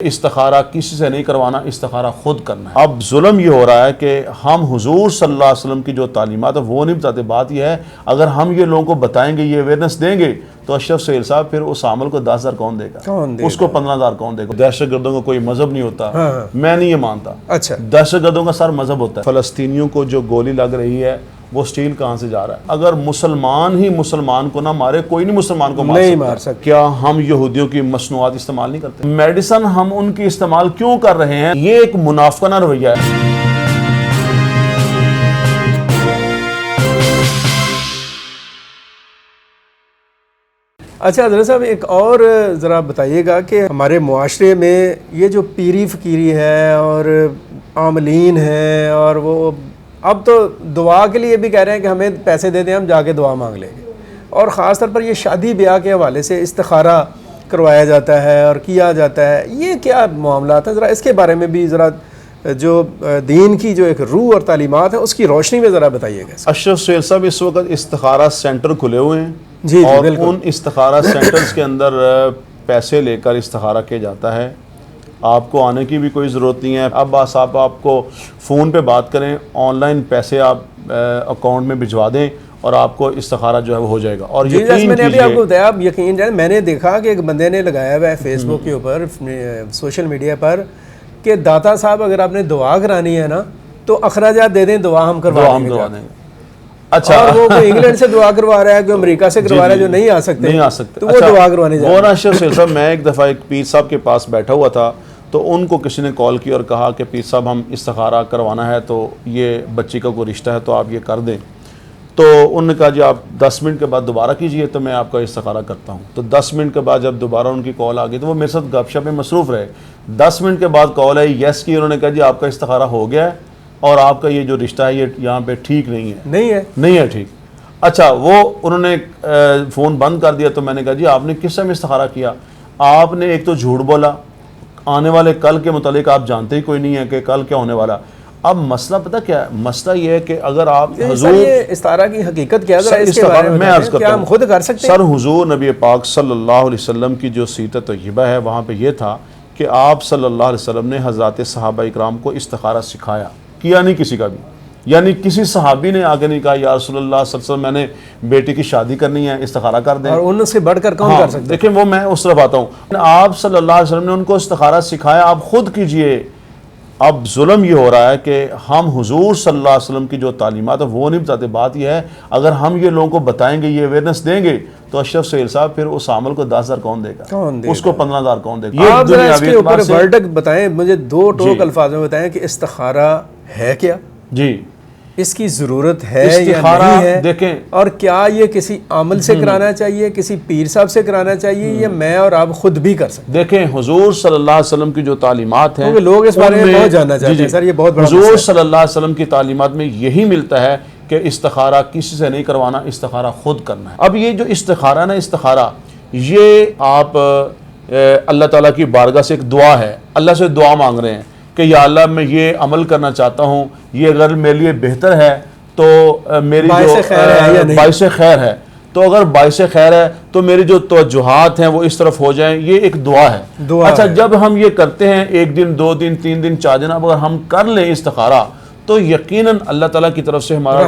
استخارہ کسی سے نہیں کروانا، استخارہ خود کرنا ہے۔ اب ظلم یہ ہو رہا ہے کہ ہم حضور صلی اللہ علیہ وسلم کی جو تعلیمات ہے وہ نہیں بتاتے۔ بات یہ ہے اگر ہم یہ لوگوں کو بتائیں گے، یہ اویئرنیس دیں گے، تو اشرف سہیل صاحب پھر اس عمل کو 10,000 کون دے گا؟ اس کو 15,000 کون دے گا؟ دہشت گردوں کا کوئی مذہب نہیں ہوتا، میں نہیں یہ مانتا۔ اچھا، دہشت گردوں کا سر مذہب ہوتا ہے۔ فلسطینیوں کو جو گولی لگ رہی ہے وہ سٹیل کہاں سے جا رہا ہے؟ اگر مسلمان ہی مسلمان کو نہ مارے، کوئی نہیں مسلمان کو مار سکتا۔ کیا ہم یہودیوں کی مصنوعات استعمال نہیں کرتے؟ میڈیسن ہم ان کی استعمال کیوں کر رہے ہیں؟ یہ ایک منافقانہ رویہ ہے۔ اچھا حضرت صاحب، ایک اور ذرا بتائیے گا کہ ہمارے معاشرے میں یہ جو پیری فقیری ہے اور عاملین ہیں، اور وہ اب تو دعا کے لیے بھی کہہ رہے ہیں کہ ہمیں پیسے دے دیں، ہم جا کے دعا مانگ لیں گے، اور خاص طور پر یہ شادی بیاہ کے حوالے سے استخارہ کروایا جاتا ہے اور کیا جاتا ہے، یہ کیا معاملات ہیں؟ ذرا اس کے بارے میں بھی ذرا جو دین کی جو ایک روح اور تعلیمات ہے اس کی روشنی میں ذرا بتائیے گا۔ اشرف سہیل صاحب، اس وقت استخارہ سینٹر کھلے ہوئے ہیں جی اور بالکل۔ ان استخارہ سینٹرز کے اندر پیسے لے کر استخارہ کیا جاتا ہے۔ آپ کو آنے کی بھی کوئی ضرورت نہیں ہے۔ اب بس آپ کو فون پہ بات کریں، آن لائن پیسے آپ اکاؤنٹ میں بھجوا دیں اور آپ کو استخارہ جو ہے وہ ہو جائے گا۔ اور میں نے ابھی آپ کو بتایا، آپ یقین جائیں، میں نے دیکھا کہ ایک بندے نے لگایا ہوا ہے فیس بک کے اوپر، سوشل میڈیا پر، کہ داتا صاحب اگر آپ نے دعا کرانی ہے نا تو اخراجات دے دیں، دعا ہم کروا دیں گے۔ اچھا، اور وہ انگلینڈ سے دعا کروا رہا ہے، کہ امریکہ سے کروا رہا ہے، جو نہیں آ سکتے، تو وہ دعا کروانے جا رہے ہیں۔ وہ نا اشرف سہیل صاحب، میں ایک دفعہ ایک پیر صاحب کے پاس بیٹھا ہوا تھا، تو ان کو کسی نے کال کی اور کہا کہ پیر صاحب ہم استخارہ کروانا ہے، تو یہ بچی کا کوئی رشتہ ہے تو آپ یہ کر دیں۔ تو انہوں نے کہا جی آپ 10 منٹ کے بعد دوبارہ کیجئے تو میں آپ کا استخارہ کرتا ہوں۔ تو 10 منٹ کے بعد جب دوبارہ ان کی کال آ گئی تو وہ میرے ساتھ گپ شپ میں مصروف رہے۔ 10 منٹ کے بعد کال آئی، یس کی، انہوں نے کہا جی آپ کا استخارہ ہو گیا ہے اور آپ کا یہ جو رشتہ ہے یہ یہاں پہ ٹھیک نہیں ہے ٹھیک۔ اچھا، وہ انہوں نے فون بند کر دیا۔ تو میں نے کہا جی آپ نے کس ٹائم استخارہ کیا؟ آپ نے ایک تو جھوٹ بولا، آنے والے کل کے متعلق آپ جانتے ہی کوئی نہیں ہے کہ کل کیا ہونے والا۔ اب مسئلہ پتہ کیا ہے؟ مسئلہ یہ ہے کہ اگر آپ حضور استخارہ کی حقیقت کیا ہے، اس کے بارے میں عرض کرتا ہوں، کیا ہم خود کر سکتے ہیں؟ سر، حضور نبی پاک صلی اللہ علیہ وسلم کی جو سیرت طیبہ ہے وہاں پہ یہ تھا کہ آپ صلی اللہ علیہ وسلم نے حضرات صحابہ اکرام کو استخارہ سکھایا، کیا نہیں کسی کا بھی۔ یعنی کسی صحابی نے آگے نہیں کہا یا رسول اللہ صلی اللہ علیہ وسلم میں نے بیٹی کی شادی کرنی ہے، استخارہ کر دیں۔ اور ان سے بڑھ کر کون کر سکتا ہے؟ دیکھیں، وہ میں اس طرف آتا ہوں، آپ صلی اللہ علیہ وسلم نے ان کو استخارہ سکھایا، آپ خود کیجئے۔ اب ظلم یہ ہو رہا ہے کہ ہم حضور صلی اللہ علیہ وسلم کی جو تعلیمات ہے وہ نہیں بتاتے۔ بات یہ ہے اگر ہم یہ لوگوں کو بتائیں گے، یہ اویئرنیس دیں گے، تو اشرف سہیل صاحب پھر اس عمل کو 10,000 کون دے گا؟ اس کو 15,000 کون دے گا؟ آپ ذرا اس کے اوپر ورڈک بتائیں مجھے، 2 ٹوک الفاظ میں بتائیں کہ استخارہ ہے کیا، جی اس کی ضرورت ہے یا نہیں ہے، دیکھیں، اور کیا یہ کسی عامل سے کرانا چاہیے، کسی پیر صاحب سے کرانا چاہیے، یا میں اور آپ خود بھی کر سکتے ہیں؟ دیکھیں، حضور صلی اللہ علیہ وسلم کی جو تعلیمات ہیں، لوگ اس بارے میں بہت جاننا چاہتے ہیں سر، یہ بہت بڑا حضور صلی اللہ علیہ وسلم کی تعلیمات میں یہی ملتا ہے کہ استخارہ کسی سے نہیں کروانا، استخارہ خود کرنا ہے۔ اب یہ جو استخارہ نا، استخارہ یہ آپ اللہ تعالیٰ کی بارگاہ سے ایک دعا ہے، اللہ سے دعا مانگ رہے ہیں کہ یا اللہ میں یہ عمل کرنا چاہتا ہوں، یہ اگر میرے لیے بہتر ہے تو میری جو باعث خیر ہے، تو اگر باعث خیر ہے تو میری جو توجہات ہیں وہ اس طرف ہو جائیں، یہ ایک دعا ہے۔ اچھا، جب ہم یہ کرتے ہیں 1 دن 2 دن 3 دن 4 دن، اب اگر ہم کر لیں استخارہ تو یقیناً اللہ تعالیٰ کی طرف سے ہمارا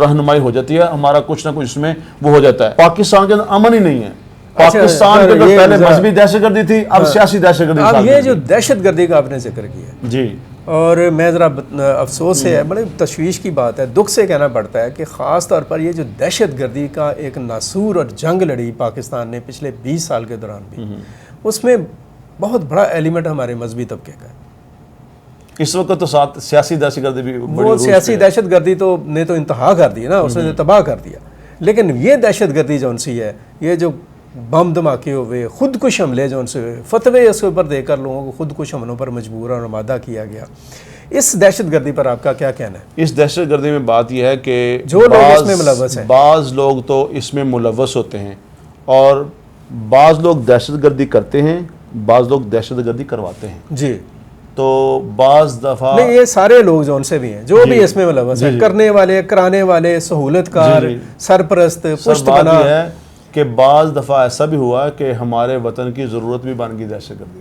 رہنمائی ہو جاتی ہے، ہمارا کچھ نہ کچھ اس میں وہ ہو جاتا ہے۔ پاکستان کے اندر امن ہی نہیں ہے۔ پاکستان کے اندر پہلے مذہبی دہشت گردی تھی، اب سیاسی دہشت گردی۔ اب یہ جو دہشت گردی کا آپ نے ذکر کیا جی، اور میں ذرا افسوس ہے، بڑے تشویش کی بات ہے، دکھ سے کہنا پڑتا ہے کہ خاص طور پر یہ جو دہشت گردی کا ایک ناسور اور جنگ لڑی پاکستان نے پچھلے 20 سال کے دوران بھی، اس میں بہت بڑا ایلیمنٹ ہمارے مذہبی طبقے کا ہے۔ اس وقت تو ساتھ سیاسی دہشت گردی بھی، وہ سیاسی دہشت گردی تو نے تو انتہا کر دی نا، اس نے تباہ کر دیا، لیکن یہ دہشت گردی جو ان سی ہے، یہ جو بم دھماکے ہوئے، خود کش حملے جو ان سے ہوئے، فتوے اس کے اوپر دے کر لوگوں کو خود کش حملوں پر مجبور اور آمادہ کیا گیا، اس دہشت گردی پر آپ کا کیا کہنا ہے؟ اس دہشت گردی میں بات یہ ہے کہ جو لوگ اس میں ملوث ہیں، بعض لوگ تو اس میں ملوث ہوتے ہیں، اور بعض لوگ دہشت گردی کرتے ہیں، بعض لوگ دہشت گردی کرواتے ہیں۔ جی، تو بعض دفعہ نہیں، یہ سارے لوگ جو ان سے بھی ہیں، جو بھی اس میں ملوث ہیں، کرنے والے، کرانے والے، سہولت کار، سرپرست، پشت بنا کہ بعض دفعہ ایسا بھی ہوا کہ ہمارے وطن کی ضرورت بھی بن گئی دہشت گردی۔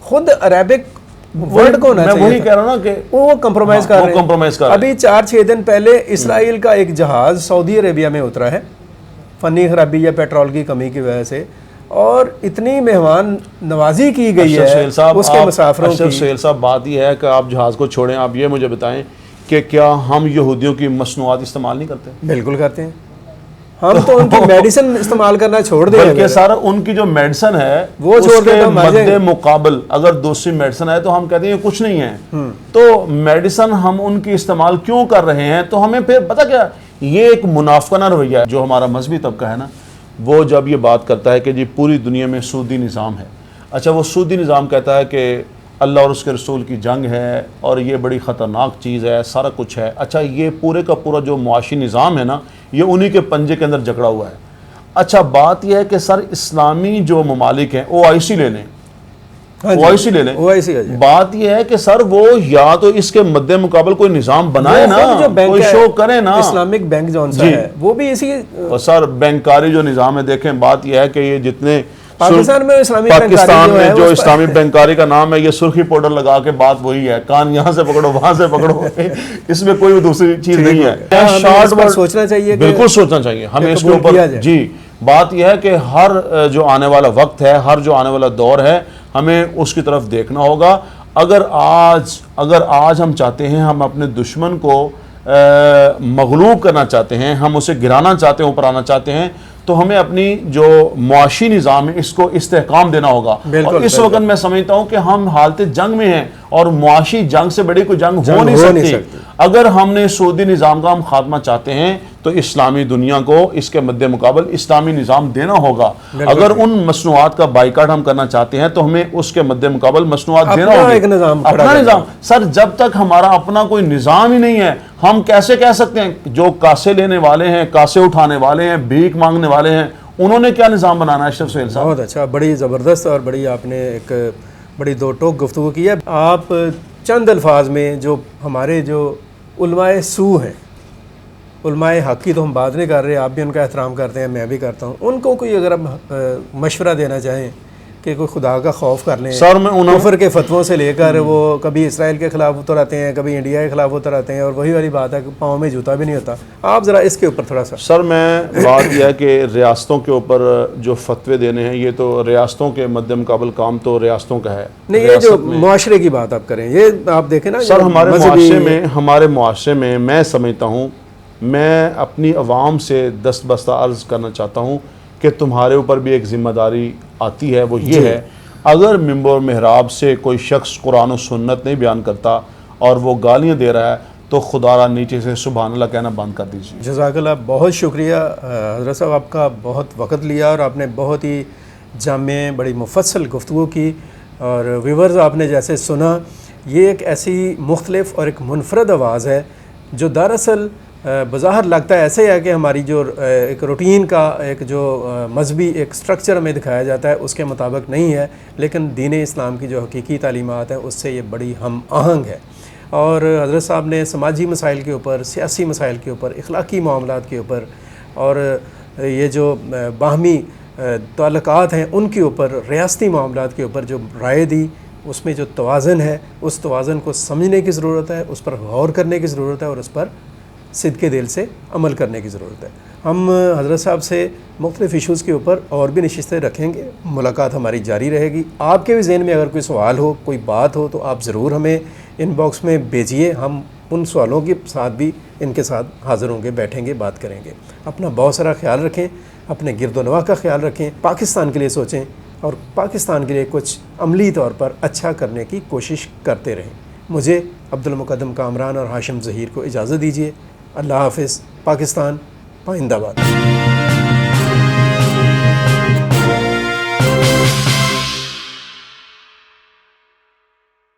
خود عربک ورڈ کو ہونا میں چاہیے وہی تھا. کہہ رہا ہوں نا کہ وہ کمپرومائز کر رہے ہیں. compromise کر رہے ہیں. ابھی 4-6 دن پہلے اسرائیل کا ایک جہاز سعودی عربیہ میں اترا ہے فنی خرابی یا پیٹرول کی کمی کی وجہ سے, اور اتنی مہمان نوازی کی گئی ہے اس کے مسافروں کی. سہیل صاحب, بات یہ ہے کہ آپ جہاز کو چھوڑیں, آپ یہ مجھے بتائیں کہ کیا ہم یہودیوں کی مصنوعات استعمال نہیں کرتے؟ بالکل کرتے ہیں. ہم تو ان کی میڈیسن استعمال کرنا چھوڑ دیں. بلکہ سارا ان کی جو میڈیسن ہے وہ چھوڑ دیں تو مد مقابل اگر دوسری میڈیسن ہے تو ہم کہتے ہیں یہ کچھ نہیں ہے. تو میڈیسن ہم ان کی استعمال کیوں کر رہے ہیں؟ تو ہمیں پھر پتہ کیا, یہ ایک منافقانہ رویہ ہے. جو ہمارا مذہبی طبقہ ہے نا, وہ جب یہ بات کرتا ہے کہ جی پوری دنیا میں سودی نظام ہے, اچھا وہ سودی نظام کہتا ہے کہ اللہ اور اس کے رسول کی جنگ ہے اور یہ بڑی خطرناک چیز ہے, سارا کچھ ہے. اچھا یہ پورے کا پورا جو معاشی نظام ہے نا, یہ انہی کے پنجے کے اندر جکڑا ہوا ہے. اچھا بات یہ ہے کہ سر اسلامی جو ممالک ہیں OIC لے لیں, OIC لے لیں, بات یہ ہے کہ سر وہ یا تو اس کے مد مقابل کوئی نظام بنائے نا, کوئی شو کرے نا. اسلامک بینک جو ہے وہ بھی اسی, اور سر بینکاری جو نظام ہے, دیکھیں بات یہ ہے کہ یہ جتنے پاکستان میں جو اسلامی بینکاری کا نام ہے, یہ سرخی پاؤڈر لگا کے بات وہی ہے, کان یہاں سے پکڑو وہاں سے پکڑو, اس میں کوئی دوسری چیز نہیں ہے. سوچنا چاہیے, بالکل سوچنا چاہیے ہمیں اس کے اوپر. جی بات یہ ہے کہ ہر جو آنے والا وقت ہے, ہر جو آنے والا دور ہے, ہمیں اس کی طرف دیکھنا ہوگا. اگر آج ہم چاہتے ہیں, ہم اپنے دشمن کو مغلوب کرنا چاہتے ہیں, ہم اسے گرانا چاہتے ہیں, اوپر آنا چاہتے ہیں, تو ہمیں اپنی جو معاشی نظام ہے اس کو استحکام دینا ہوگا. اور اس وقت میں سمجھتا ہوں کہ ہم حالت جنگ میں ہیں, اور معاشی جنگ سے بڑی کوئی جنگ ہو نہیں سکتی. اگر ہم نے سعودی نظام کا ہم خاتمہ چاہتے ہیں تو اسلامی دنیا کو اس کے مد مقابل اسلامی نظام دینا ہوگا. اگر ان مصنوعات کا بائیکاٹ ہم کرنا چاہتے ہیں تو ہمیں اس کے مد مقابل مصنوعات دینا ہوگا, اپنا نظام. سر جب تک ہمارا اپنا کوئی نظام ہی نہیں ہے, ہم کیسے کہہ سکتے ہیں جو کاسے لینے والے ہیں, کاسے اٹھانے والے ہیں, بھیک مانگنے والے ہیں, انہوں نے کیا نظام بنانا ہے؟ اشرف سہیل صاحب بہت اچھا, بڑی زبردست اور بڑی آپ نے ایک بڑی دو ٹوک گفتگو کی ہے. آپ چند الفاظ میں جو ہمارے جو علماء سو ہیں, علماء حق کی تو ہم بات نہیں کر رہے, آپ بھی ان کا احترام کرتے ہیں, میں بھی کرتا ہوں, ان کو کوئی اگر آپ مشورہ دینا چاہیں کہ کوئی خدا کا خوف کر لیں, کفر کے فتووں سے لے کر وہ کبھی اسرائیل کے خلاف اتر آتے ہیں, کبھی انڈیا کے خلاف اتر آتے ہیں, اور وہی والی بات ہے کہ پاؤں میں جوتا بھی نہیں ہوتا. آپ ذرا اس کے اوپر تھوڑا سا. سر میں بات یہ ہے کہ ریاستوں کے اوپر جو فتوے دینے ہیں, یہ تو ریاستوں کے مد مقابل کام تو ریاستوں کا ہے. نہیں, یہ جو معاشرے کی بات آپ کریں, یہ آپ دیکھیں نا سر, ہمارے معاشرے میں میں سمجھتا ہوں, میں اپنی عوام سے دست بستہ عرض کرنا چاہتا ہوں کہ تمہارے اوپر بھی ایک ذمہ داری آتی ہے. وہ یہ ہے, اگر منبر و محراب سے کوئی شخص قرآن و سنت نہیں بیان کرتا اور وہ گالیاں دے رہا ہے, تو خدا را نیچے سے سبحان اللہ کہنا بند کر دیجیے. جزاک اللہ, بہت شکریہ حضرت صاحب, آپ کا بہت وقت لیا اور آپ نے بہت ہی جامع بڑی مفصل گفتگو کی. اور ویورز آپ نے جیسے سنا, یہ ایک ایسی مختلف اور ایک منفرد آواز ہے جو دراصل بظاہر لگتا ہے ایسے ہے کہ ہماری جو ایک روٹین کا ایک جو مذہبی ایک سٹرکچر ہمیں دکھایا جاتا ہے اس کے مطابق نہیں ہے, لیکن دین اسلام کی جو حقیقی تعلیمات ہیں اس سے یہ بڑی ہم آہنگ ہے. اور حضرت صاحب نے سماجی مسائل کے اوپر, سیاسی مسائل کے اوپر, اخلاقی معاملات کے اوپر, اور یہ جو باہمی تعلقات ہیں ان کے اوپر, ریاستی معاملات کے اوپر جو رائے دی, اس میں جو توازن ہے, اس توازن کو سمجھنے کی ضرورت ہے, اس پر غور کرنے کی ضرورت ہے, اور اس پر صدقے دل سے عمل کرنے کی ضرورت ہے. ہم حضرت صاحب سے مختلف ایشوز کے اوپر اور بھی نشستیں رکھیں گے, ملاقات ہماری جاری رہے گی. آپ کے بھی ذہن میں اگر کوئی سوال ہو, کوئی بات ہو, تو آپ ضرور ہمیں ان باکس میں بھیجیے. ہم ان سوالوں کے ساتھ بھی ان کے ساتھ حاضر ہوں گے, بیٹھیں گے, بات کریں گے. اپنا بہت سارا خیال رکھیں, اپنے گرد و نواح کا خیال رکھیں, پاکستان کے لیے سوچیں, اور پاکستان کے لیے کچھ عملی طور پر اچھا کرنے کی کوشش کرتے رہیں. مجھے عبدالمقدم کامران اور ہاشم ظہیر کو اجازت دیجیے. اللہ حافظ. پاکستان پائندہ باد.